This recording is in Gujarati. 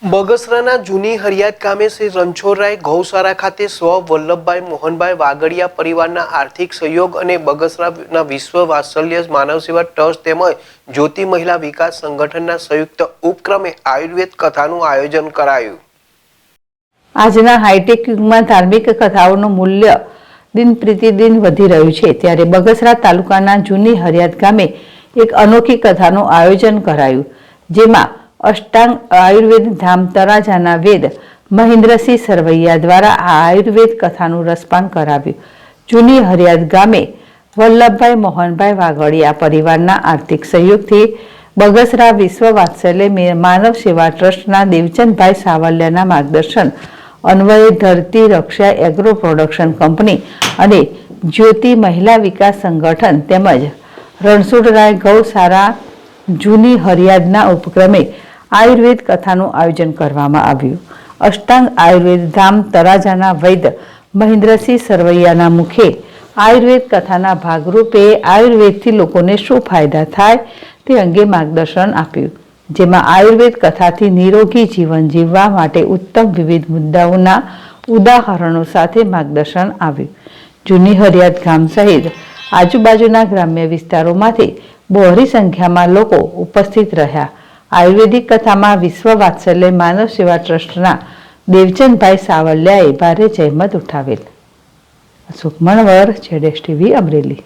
બગસરાના જૂની હરિયાદ ગામે શ્રી રણછોડરાય ગૌશાળા ખાતે સ્વ વલ્લભભાઈ મોહનભાઈ વાગડિયા પરિવારના આર્થિક સહયોગ અને બગસરાના વિશ્વ વાત્સલ્ય માનવ સેવા ટ્રસ્ટ તેમજ જ્યોતિ મહિલા વિકાસ સંગઠનના સંયુક્ત ઉપક્રમે આયુર્વેદ કથાનું આયોજન કરાયું। આજના હાઈટેક યુગમાં ધાર્મિક કથાઓનું મૂલ્ય દિન પ્રતિદિન વધી રહ્યું છે, ત્યારે બગસરા તાલુકાના જૂની હરિયાદ ગામે એક અનોખી કથાનું આયોજન કરાયું, જેમાં અષ્ટાંગ આયુર્વેદ ધામ તરાજાના વેદ મહેન્દ્રસિંહ સરવૈયા દ્વારા આ આયુર્વેદ કથાનું રસપાન કરાવ્યું। જૂની હરિયાદ ગામે વલ્લભભાઈ મોહનભાઈ વાગડિયા પરિવારના આર્થિક સહયોગથી બગસરા વિશ્વ વાત્સલ્ય માનવ સેવા ટ્રસ્ટના દેવચંદભાઈ સાવલિયાના માર્ગદર્શન અન્વયે ધરતી રક્ષા એગ્રો પ્રોડક્શન કંપની અને જ્યોતિ મહિલા વિકાસ સંગઠન તેમજ રણછોડરાય ગૌશાળા જૂની હરિયાદના ઉપક્રમે આયુર્વેદ કથાનું આયોજન કરવામાં આવ્યું। અષ્ટાંગ આયુર્વેદ ધામ તરાજાના વૈદ્ય મહેન્દ્રસિંહ સરવૈયાના મુખે આયુર્વેદ કથાના ભાગરૂપે આયુર્વેદથી લોકોને શું ફાયદા થાય તે અંગે માર્ગદર્શન આપ્યું, જેમાં આયુર્વેદ કથાથી નિરોગી જીવન જીવવા માટે ઉત્તમ વિવિધ મુદ્દાઓના ઉદાહરણો સાથે માર્ગદર્શન આવ્યું। જૂની હરિયાદ ગામ સહિત આજુબાજુના ગ્રામ્ય વિસ્તારોમાંથી બહોળી સંખ્યામાં લોકો ઉપસ્થિત રહ્યા। આયુર્વેદિક કથામાં વિશ્વ વાત્સલ્ય માનવ સેવા ટ્રસ્ટના દેવચંદભાઈ સાવલિયાએ ભારે જહેમત ઉઠાવેલ। અશોક મણવર, ZSTV અમરેલી।